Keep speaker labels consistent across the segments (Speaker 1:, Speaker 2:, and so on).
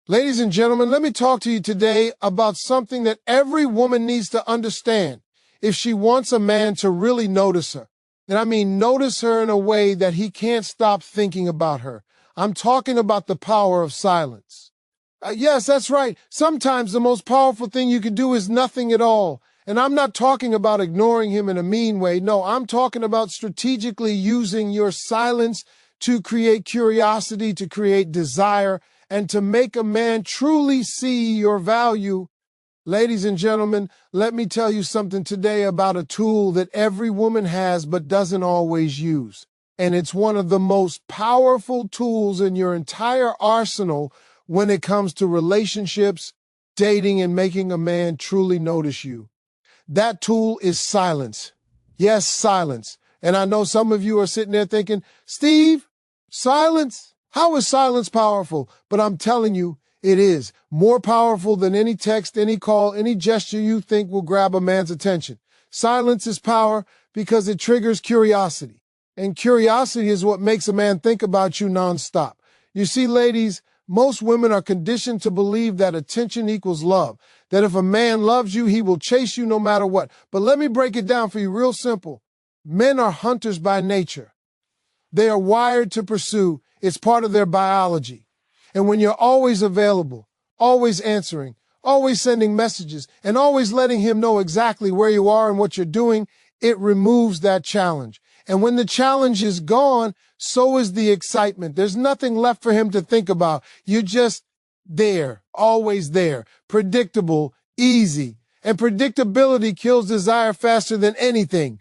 Speaker 1: Ladies and gentlemen, let me talk to you today about something that every woman needs to understand if she wants a man to really notice her. And I mean notice her in a way that he can't stop thinking about her. I'm talking about the power of silence. Yes, that's right. Sometimes the most powerful thing you can do is nothing at all. And I'm not talking about ignoring him in a mean way. No, I'm talking about strategically using your silence to create curiosity, to create desire, and to make a man truly see your value. Ladies and gentlemen, let me tell you something today about a tool that every woman has but doesn't always use. And it's one of the most powerful tools in your entire arsenal when it comes to relationships, dating, and making a man truly notice you. That tool is silence. Yes, silence. And I know some of you are sitting there thinking, Steve, silence? How is silence powerful? But I'm telling you, it is more powerful than any text, any call, any gesture you think will grab a man's attention. Silence is power because it triggers curiosity. And curiosity is what makes a man think about you nonstop. You see, ladies, most women are conditioned to believe that attention equals love, that if a man loves you, he will chase you no matter what. But let me break it down for you real simple. Men are hunters by nature. They are wired to pursue. It's part of their biology. And when you're always available, always answering, always sending messages, and always letting him know exactly where you are and what you're doing, it removes that challenge. And when the challenge is gone, so is the excitement. There's nothing left for him to think about. You're just there, always there, predictable, easy. And predictability kills desire faster than anything.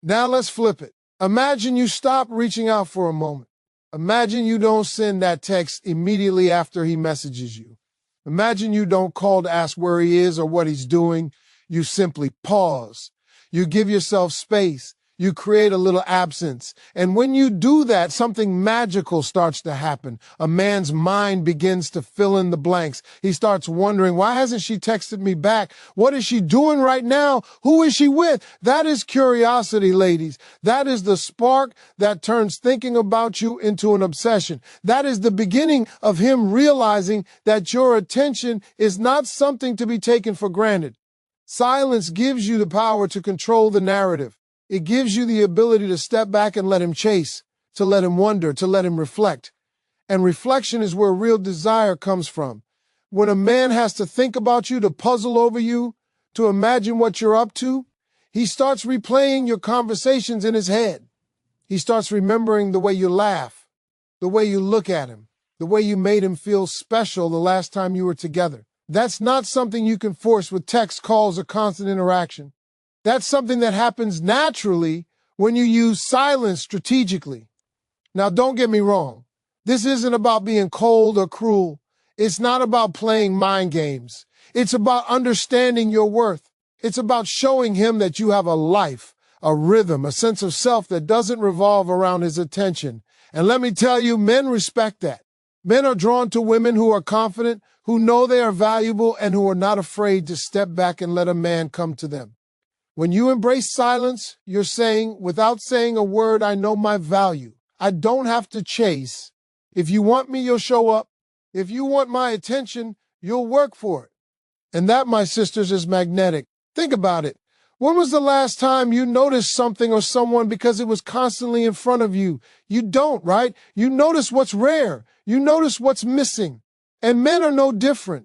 Speaker 1: Now let's flip it. Imagine you stop reaching out for a moment. Imagine you don't send that text immediately after he messages you. Imagine you don't call to ask where he is or what he's doing. You simply pause. You give yourself space. You create a little absence. And when you do that, something magical starts to happen. A man's mind begins to fill in the blanks. He starts wondering, why hasn't she texted me back? What is she doing right now? Who is she with? That is curiosity, ladies. That is the spark that turns thinking about you into an obsession. That is the beginning of him realizing that your attention is not something to be taken for granted. Silence gives you the power to control the narrative. It gives you the ability to step back and let him chase, to let him wonder, to let him reflect. And reflection is where real desire comes from. When a man has to think about you, to puzzle over you, to imagine what you're up to, he starts replaying your conversations in his head. He starts remembering the way you laugh, the way you look at him, the way you made him feel special the last time you were together. That's not something you can force with text, calls, or constant interaction. That's something that happens naturally when you use silence strategically. Now, don't get me wrong. This isn't about being cold or cruel. It's not about playing mind games. It's about understanding your worth. It's about showing him that you have a life, a rhythm, a sense of self that doesn't revolve around his attention. And let me tell you, men respect that. Men are drawn to women who are confident, who know they are valuable, and who are not afraid to step back and let a man come to them. When you embrace silence, you're saying, without saying a word, I know my value. I don't have to chase. If you want me, you'll show up. If you want my attention, you'll work for it. And that, my sisters, is magnetic. Think about it. When was the last time you noticed something or someone because it was constantly in front of you? You don't, right? You notice what's rare. You notice what's missing. And men are no different.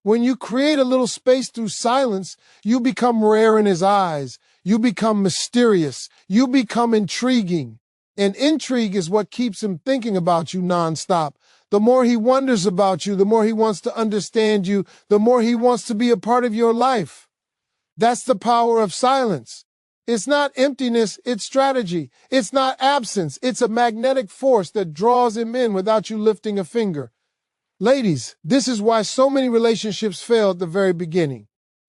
Speaker 1: When you create a little space through silence, you become rare in his eyes. You become mysterious. You become intriguing. And intrigue is what keeps him thinking about you nonstop. The more he wonders about you, the more he wants to understand you, the more he wants to be a part of your life. That's the power of silence. It's not emptiness, it's strategy. It's not absence, it's a magnetic force that draws him in without you lifting a finger. Ladies, this is why so many relationships fail at the very beginning.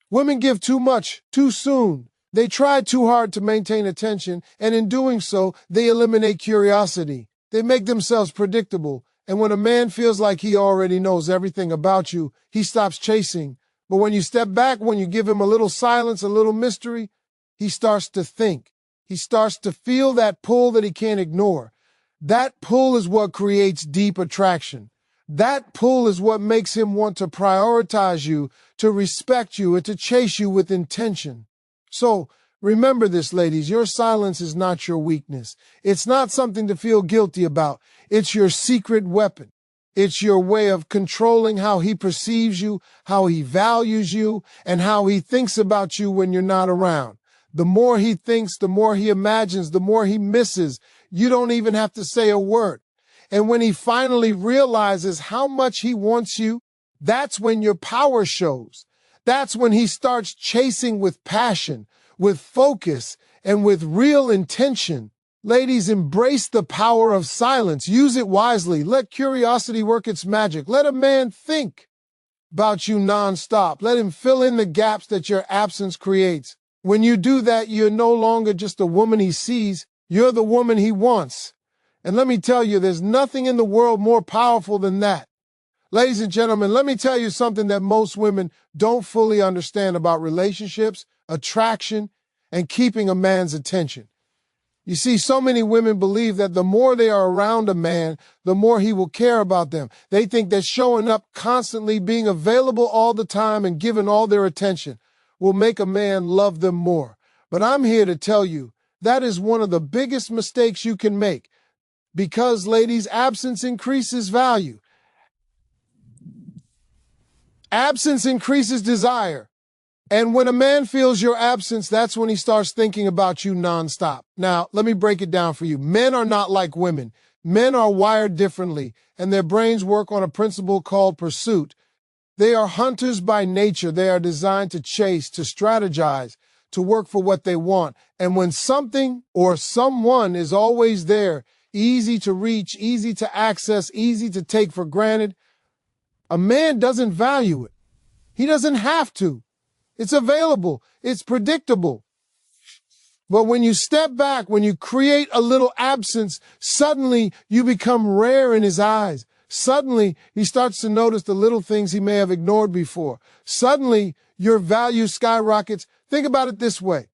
Speaker 1: Women give too much, too soon. They try too hard to maintain attention, and in doing so, they eliminate curiosity. They make themselves predictable, and when a man feels like he already knows everything about you, he stops chasing. But when you step back, when you give him a little silence, a little mystery, he starts to think. He starts to feel that pull that he can't ignore. That pull is what creates deep attraction. That pull is what makes him want to prioritize you, to respect you, and to chase you with intention. So remember this, ladies, your silence is not your weakness. It's not something to feel guilty about. It's your secret weapon. It's your way of controlling how he perceives you, how he values you, and how he thinks about you when you're not around. The more he thinks, the more he imagines, the more he misses. You don't even have to say a word. And when he finally realizes how much he wants you, that's when your power shows. That's when he starts chasing with passion, with focus, and with real intention. Ladies, embrace the power of silence. Use it wisely. Let curiosity work its magic. Let a man think about you nonstop. Let him fill in the gaps that your absence creates. When you do that, you're no longer just a woman he sees. You're the woman he wants. And let me tell you, there's nothing in the world more powerful than that. Ladies and gentlemen, let me tell you something that most women don't fully understand about relationships, attraction, and keeping a man's attention. You see, so many women believe that the more they are around a man, the more he will care about them. They think that showing up constantly, being available all the time, and giving all their attention will make a man love them more. But I'm here to tell you that is one of the biggest mistakes you can make. Because, ladies, absence increases value. Absence increases desire. And when a man feels your absence, that's when he starts thinking about you nonstop. Now, let me break it down for you. Men are not like women. Men are wired differently, and their brains work on a principle called pursuit. They are hunters by nature. They are designed to chase, to strategize, to work for what they want. And when something or someone is always there, easy to reach, easy to access, easy to take for granted, a man doesn't value it. He doesn't have to. It's available. It's predictable. But when you step back, when you create a little absence, suddenly you become rare in his eyes. Suddenly he starts to notice the little things he may have ignored before. Suddenly your value skyrockets. Think about it this way.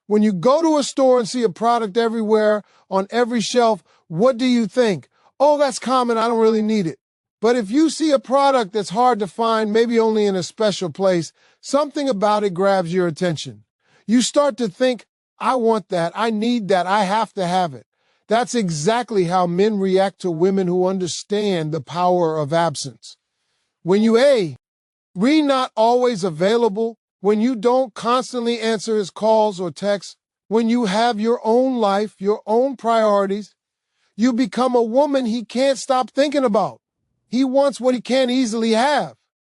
Speaker 1: When you go to a store and see a product everywhere on every shelf, what do you think? Oh, that's common. I don't really need it. But if you see a product that's hard to find, maybe only in a special place, something about it grabs your attention. You start to think, I want that. I need that. I have to have it. That's exactly how men react to women who understand the power of absence. When you not always available, when you don't constantly answer his calls or texts, when you have your own life, your own priorities, you become a woman he can't stop thinking about. He wants what he can't easily have.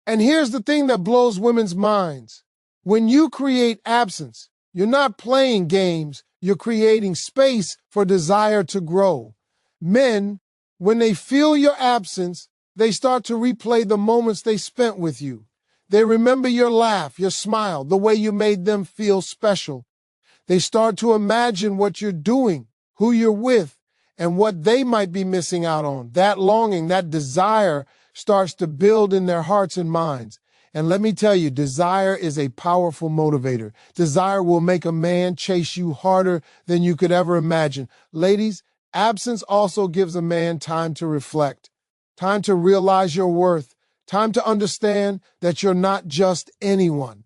Speaker 1: And here's the thing that blows women's minds. When you create absence, you're not playing games, you're creating space for desire to grow. Men, when they feel your absence, they start to replay the moments they spent with you. They remember your laugh, your smile, the way you made them feel special. They start to imagine what you're doing, who you're with, and what they might be missing out on. That longing, that desire starts to build in their hearts and minds. And let me tell you, desire is a powerful motivator. Desire will make a man chase you harder than you could ever imagine. Ladies, absence also gives a man time to reflect, time to realize your worth, time to understand that you're not just anyone.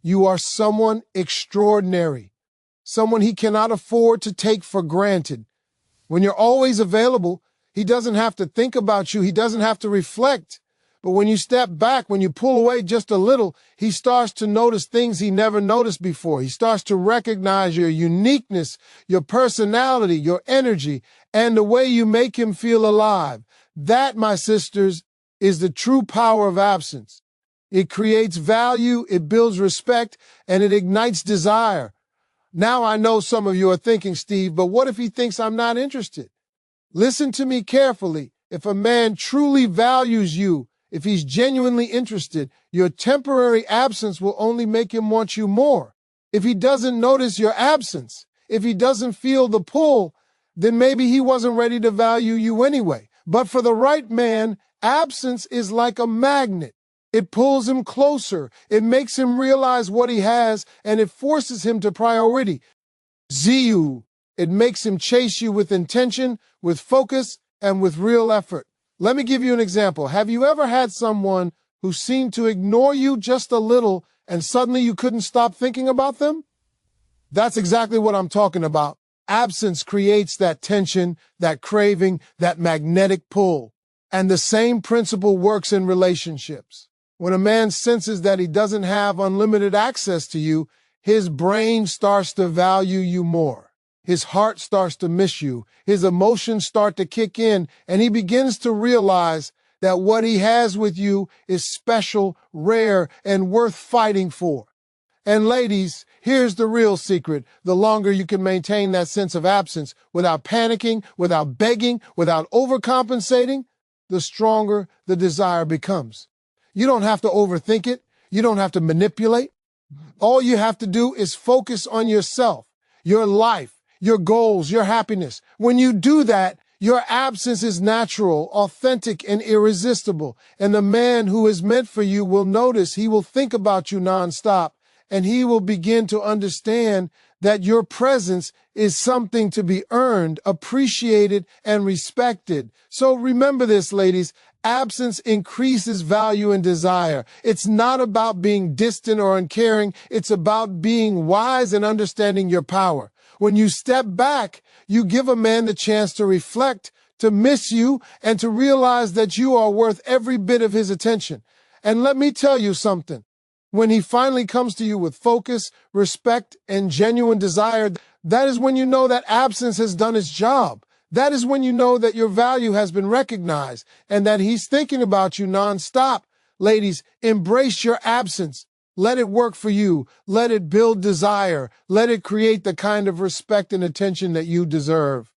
Speaker 1: You are someone extraordinary, someone he cannot afford to take for granted. When you're always available, he doesn't have to think about you. He doesn't have to reflect. But when you step back, when you pull away just a little, he starts to notice things he never noticed before. He starts to recognize your uniqueness, your personality, your energy, and the way you make him feel alive. That, my sisters, is the true power of absence. It creates value, it builds respect, and it ignites desire. Now I know some of you are thinking, Steve, but what if he thinks I'm not interested? Listen to me carefully. If a man truly values you, if he's genuinely interested, your temporary absence will only make him want you more. If he doesn't notice your absence, if he doesn't feel the pull, then maybe he wasn't ready to value you anyway. But for the right man, absence is like a magnet. It pulls him closer. It makes him realize what he has, and it forces him to priority. It makes him chase you with intention, with focus, and with real effort. Let me give you an example. Have you ever had someone who seemed to ignore you just a little and suddenly you couldn't stop thinking about them? That's exactly what I'm talking about. Absence creates that tension, that craving, that magnetic pull. And the same principle works in relationships. When a man senses that he doesn't have unlimited access to you, his brain starts to value you more. His heart starts to miss you. His emotions start to kick in, and he begins to realize that what he has with you is special, rare, and worth fighting for. And ladies, here's the real secret. The longer you can maintain that sense of absence without panicking, without begging, without overcompensating, the stronger the desire becomes. You don't have to overthink it. You don't have to manipulate. All you have to do is focus on yourself, your life, your goals, your happiness. When you do that, your absence is natural, authentic, and irresistible. And the man who is meant for you will notice, he will think about you nonstop, and he will begin to understand that your presence is something to be earned, appreciated, and respected. So remember this, ladies. Absence increases value and desire. It's not about being distant or uncaring. It's about being wise and understanding your power. When you step back, you give a man the chance to reflect, to miss you, and to realize that you are worth every bit of his attention. And let me tell you something. When he finally comes to you with focus, respect, and genuine desire, that is when you know that absence has done its job. That is when you know that your value has been recognized and that he's thinking about you nonstop. Ladies, embrace your absence. Let it work for you. Let it build desire. Let it create the kind of respect and attention that you deserve.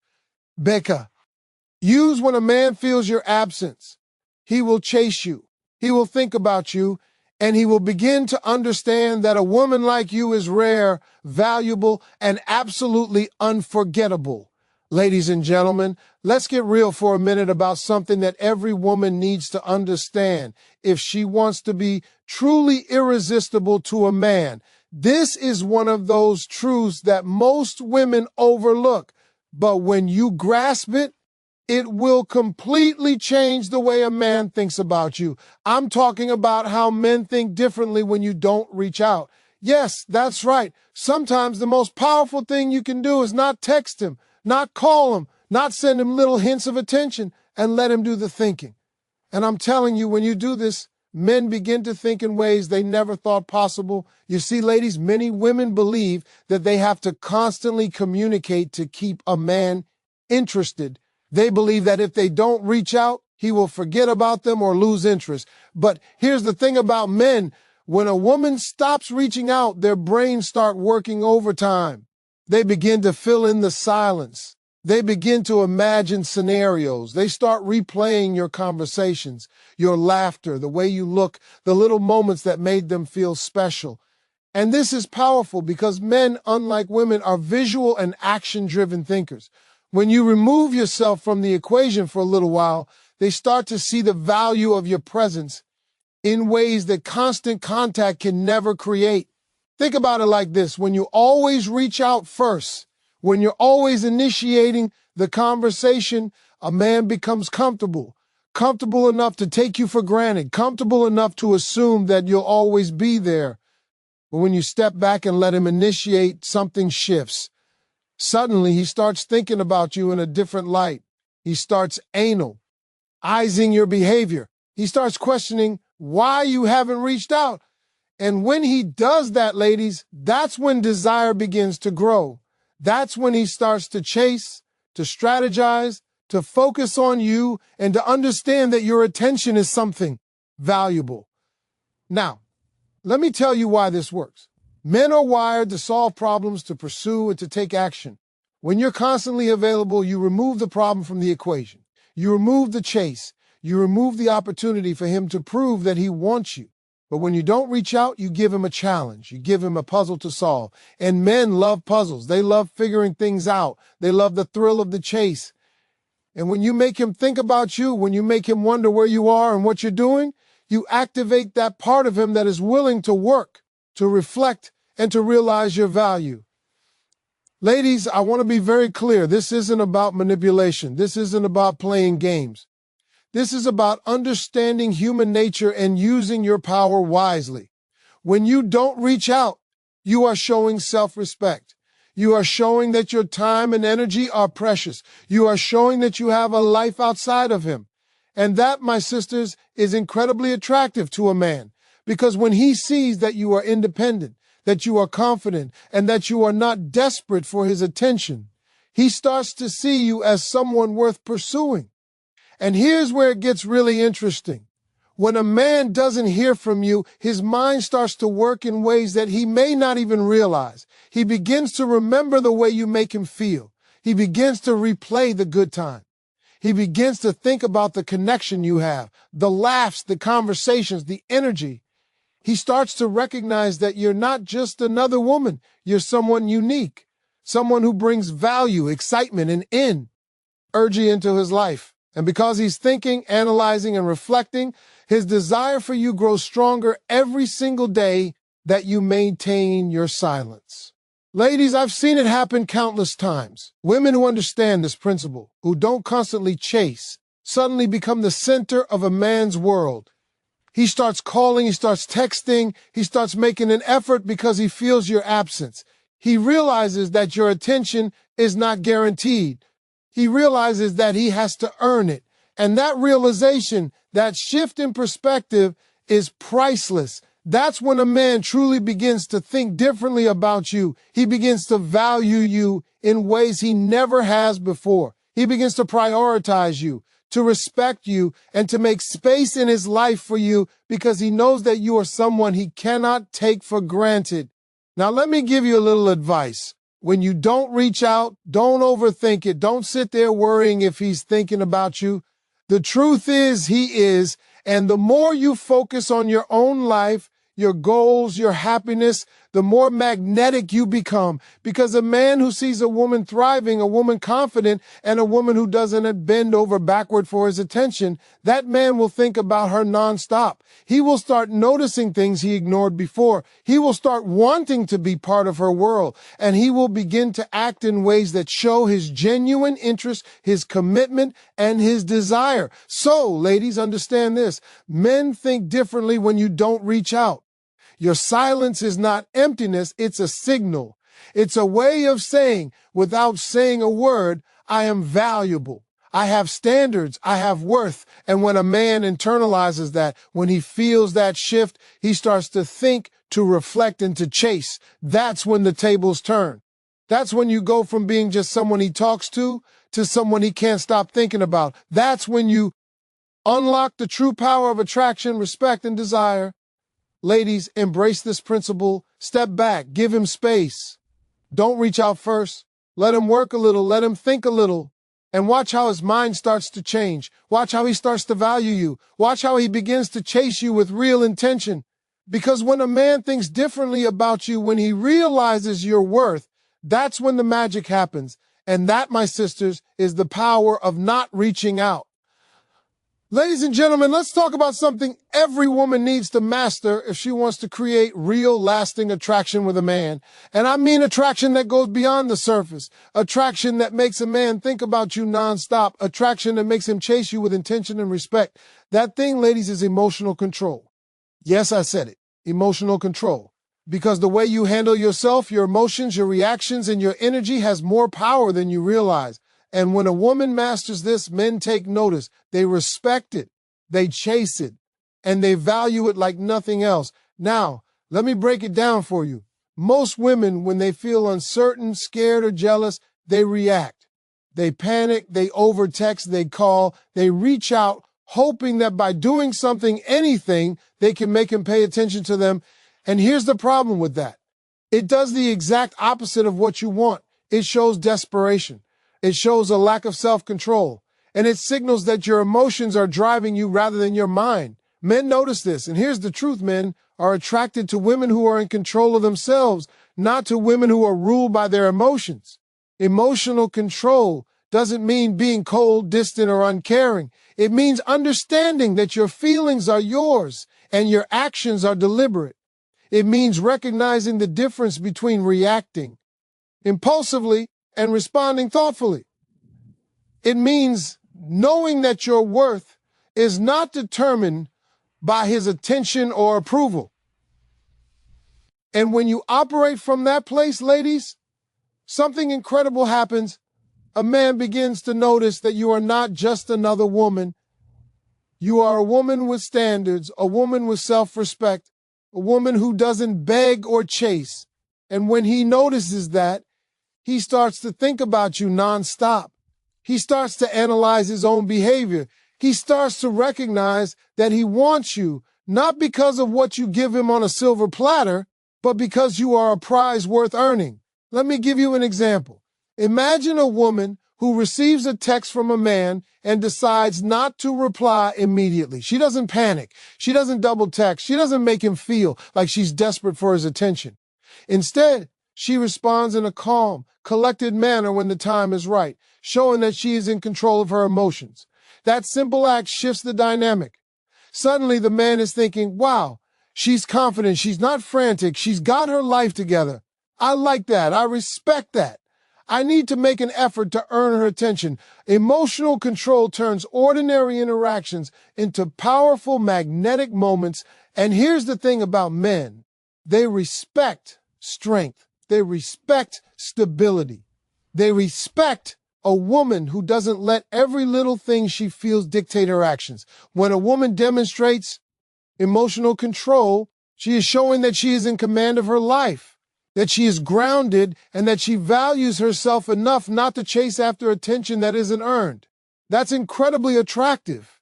Speaker 1: Becca, use when a man feels your absence. He will chase you. He will think about you. And he will begin to understand that a woman like you is rare, valuable, and absolutely unforgettable. Ladies and gentlemen, let's get real for a minute about something that every woman needs to understand if she wants to be truly irresistible to a man. This is one of those truths that most women overlook, but when you grasp it, it will completely change the way a man thinks about you. I'm talking about how men think differently when you don't reach out. Yes, that's right. Sometimes the most powerful thing you can do is not text him, not call him, not send him little hints of attention, and let him do the thinking. And I'm telling you, when you do this, men begin to think in ways they never thought possible. You see, ladies, many women believe that they have to constantly communicate to keep a man interested. They believe that if they don't reach out, he will forget about them or lose interest. But here's the thing about men. When a woman stops reaching out, their brains start working overtime. They begin to fill in the silence. They begin to imagine scenarios. They start replaying your conversations, your laughter, the way you look, the little moments that made them feel special. And this is powerful because men, unlike women, are visual and action-driven thinkers. When you remove yourself from the equation for a little while, they start to see the value of your presence in ways that constant contact can never create. Think about it like this. When you always reach out first, when you're always initiating the conversation, a man becomes comfortable enough to take you for granted, comfortable enough to assume that you'll always be there. But when you step back and let him initiate, something shifts. Suddenly, he starts thinking about you in a different light. He starts analyzing your behavior. He starts questioning why you haven't reached out. And when he does that, ladies, that's when desire begins to grow. That's when he starts to chase, to strategize, to focus on you, and to understand that your attention is something valuable. Now, let me tell you why this works. Men are wired to solve problems, to pursue, and to take action. When you're constantly available, you remove the problem from the equation. You remove the chase. You remove the opportunity for him to prove that he wants you. But when you don't reach out, you give him a challenge. You give him a puzzle to solve. And men love puzzles. They love figuring things out. They love the thrill of the chase. And when you make him think about you, when you make him wonder where you are and what you're doing, you activate that part of him that is willing to work, to reflect, and to realize your value. Ladies, I want to be very clear. This isn't about manipulation. This isn't about playing games. This is about understanding human nature and using your power wisely. When you don't reach out, you are showing self-respect. You are showing that your time and energy are precious. You are showing that you have a life outside of him. And that, my sisters, is incredibly attractive to a man, because when he sees that you are independent, that you are confident, and that you are not desperate for his attention, he starts to see you as someone worth pursuing. And here's where it gets really interesting. When a man doesn't hear from you, his mind starts to work in ways that he may not even realize. He begins to remember the way you make him feel. He begins to replay the good time. He begins to think about the connection you have, the laughs, the conversations, the energy. He starts to recognize that you're not just another woman. You're someone unique, someone who brings value, excitement, and energy into his life. And because he's thinking, analyzing, and reflecting, his desire for you grows stronger every single day that you maintain your silence. Ladies, I've seen it happen countless times. Women who understand this principle, who don't constantly chase, suddenly become the center of a man's world. He starts calling, he starts texting, he starts making an effort because he feels your absence. He realizes that your attention is not guaranteed. He realizes that he has to earn it. And that realization, that shift in perspective, is priceless. That's when a man truly begins to think differently about you. He begins to value you in ways he never has before. He begins to prioritize you, to respect you, and to make space in his life for you, because he knows that you are someone he cannot take for granted. Now, let me give you a little advice. When you don't reach out, don't overthink it. Don't sit there worrying if he's thinking about you. The truth is, he is. And the more you focus on your own life, your goals, your happiness, the more magnetic you become. Because a man who sees a woman thriving, a woman confident, and a woman who doesn't bend over backward for his attention, that man will think about her nonstop. He will start noticing things he ignored before. He will start wanting to be part of her world. And he will begin to act in ways that show his genuine interest, his commitment, and his desire. So, ladies, understand this. Men think differently when you don't reach out. Your silence is not emptiness, it's a signal. It's a way of saying, without saying a word, I am valuable. I have standards, I have worth. And when a man internalizes that, when he feels that shift, he starts to think, to reflect, and to chase. That's when the tables turn. That's when you go from being just someone he talks to someone he can't stop thinking about. That's when you unlock the true power of attraction, respect, and desire. Ladies, embrace this principle. Step back. Give him space. Don't reach out first. Let him work a little. Let him think a little. And watch how his mind starts to change. Watch how he starts to value you. Watch how he begins to chase you with real intention. Because when a man thinks differently about you, when he realizes your worth, that's when the magic happens. And that, my sisters, is the power of not reaching out. Ladies and gentlemen, let's talk about something every woman needs to master if she wants to create real, lasting attraction with a man. And I mean attraction that goes beyond the surface. Attraction that makes a man think about you nonstop. Attraction that makes him chase you with intention and respect. That thing, ladies, is emotional control. Yes, I said it. Emotional control. Because the way you handle yourself, your emotions, your reactions, and your energy has more power than you realize. And when a woman masters this, men take notice. They respect it, they chase it, and they value it like nothing else. Now, let me break it down for you. Most women, when they feel uncertain, scared, or jealous, they react. They panic, they overtext, they call, they reach out, hoping that by doing something, anything, they can make him pay attention to them. And here's the problem with that. It does the exact opposite of what you want. It shows desperation. It shows a lack of self-control, and it signals that your emotions are driving you rather than your mind. Men notice this, and here's the truth: men are attracted to women who are in control of themselves, not to women who are ruled by their emotions. Emotional control doesn't mean being cold, distant, or uncaring. It means understanding that your feelings are yours and your actions are deliberate. It means recognizing the difference between reacting impulsively and responding thoughtfully. It means knowing that your worth is not determined by his attention or approval. And when you operate from that place, ladies, something incredible happens. A man begins to notice that you are not just another woman. You are a woman with standards, a woman with self-respect, a woman who doesn't beg or chase. And when he notices that, he starts to think about you nonstop. He starts to analyze his own behavior. He starts to recognize that he wants you, not because of what you give him on a silver platter, but because you are a prize worth earning. Let me give you an example. Imagine a woman who receives a text from a man and decides not to reply immediately. She doesn't panic. She doesn't double text. She doesn't make him feel like she's desperate for his attention. Instead, she responds in a calm, collected manner when the time is right, showing that she is in control of her emotions. That simple act shifts the dynamic. Suddenly, the man is thinking, wow, she's confident. She's not frantic. She's got her life together. I like that. I respect that. I need to make an effort to earn her attention. Emotional control turns ordinary interactions into powerful magnetic moments. And here's the thing about men. They respect strength. They respect stability. They respect a woman who doesn't let every little thing she feels dictate her actions. When a woman demonstrates emotional control, she is showing that she is in command of her life, that she is grounded, and that she values herself enough not to chase after attention that isn't earned. That's incredibly attractive.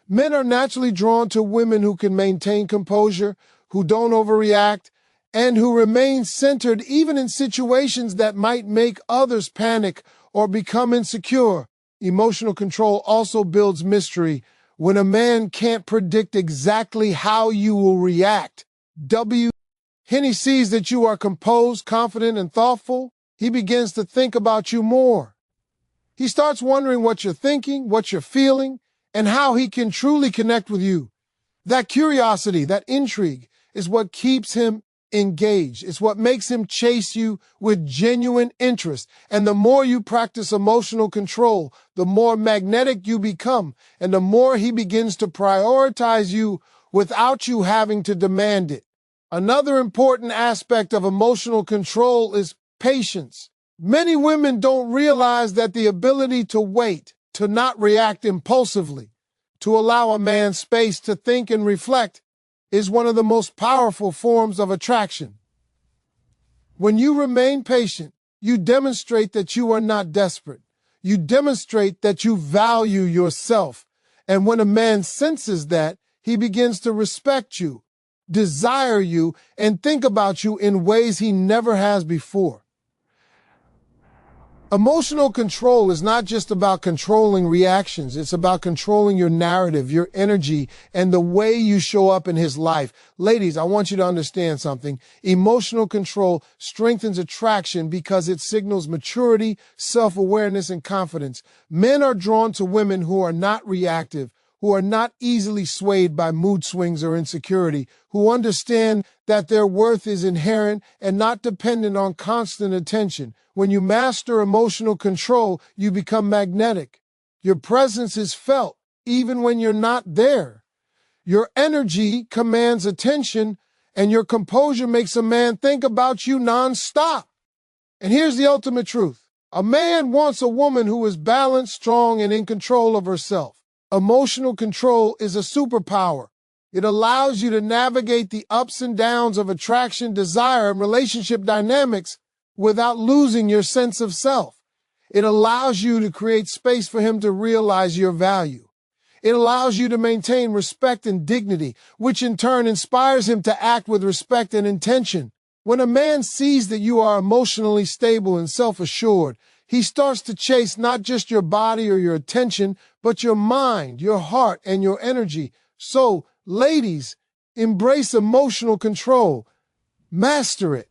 Speaker 1: Men are naturally drawn to women who can maintain composure, who don't overreact, and who remain centered even in situations that might make others panic or become insecure. Emotional control also builds mystery. When a man can't predict exactly how you will react, when he sees that you are composed, confident, and thoughtful, he begins to think about you more. He starts wondering what you're thinking, what you're feeling, and how he can truly connect with you. That curiosity, that intrigue, is what keeps him engaged. It's what makes him chase you with genuine interest. And the more you practice emotional control, the more magnetic you become, and the more he begins to prioritize you without you having to demand it. Another important aspect of emotional control is patience. Many women don't realize that the ability to wait, to not react impulsively, to allow a man space to think and reflect, is one of the most powerful forms of attraction. When you remain patient, you demonstrate that you are not desperate. You demonstrate that you value yourself. And when a man senses that, he begins to respect you, desire you, and think about you in ways he never has before. Emotional control is not just about controlling reactions. It's about controlling your narrative, your energy, and the way you show up in his life. Ladies, I want you to understand something. Emotional control strengthens attraction because it signals maturity, self-awareness, and confidence. Men are drawn to women who are not reactive, who are not easily swayed by mood swings or insecurity, who understand that their worth is inherent and not dependent on constant attention. When you master emotional control, you become magnetic. Your presence is felt even when you're not there. Your energy commands attention, and your composure makes a man think about you nonstop. And here's the ultimate truth. A man wants a woman who is balanced, strong, and in control of herself. Emotional control is a superpower. It allows you to navigate the ups and downs of attraction, desire, and relationship dynamics without losing your sense of self. It allows you to create space for him to realize your value. It allows you to maintain respect and dignity, which in turn inspires him to act with respect and intention. When a man sees that you are emotionally stable and self-assured, he starts to chase not just your body or your attention, but your mind, your heart, and your energy. So, ladies, embrace emotional control. Master it.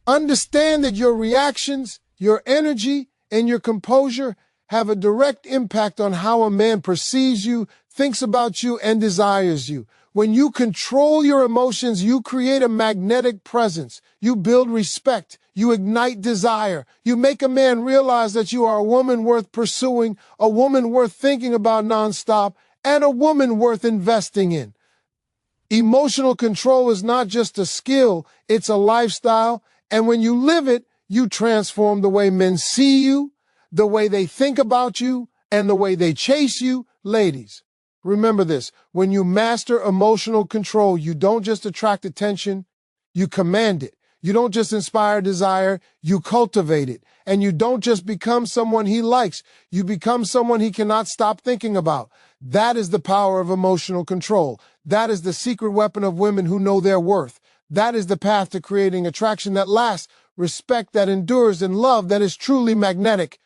Speaker 1: Understand that your reactions, your energy, and your composure have a direct impact on how a man perceives you, thinks about you, and desires you. When you control your emotions, you create a magnetic presence. You build respect. You ignite desire. You make a man realize that you are a woman worth pursuing, a woman worth thinking about nonstop, and a woman worth investing in. Emotional control is not just a skill, it's a lifestyle. And when you live it, you transform the way men see you, the way they think about you, and the way they chase you. Ladies, remember this. When you master emotional control, you don't just attract attention, you command it. You don't just inspire desire, you cultivate it. And you don't just become someone he likes, you become someone he cannot stop thinking about. That is the power of emotional control. That is the secret weapon of women who know their worth. That is the path to creating attraction that lasts, respect that endures, and love that is truly magnetic.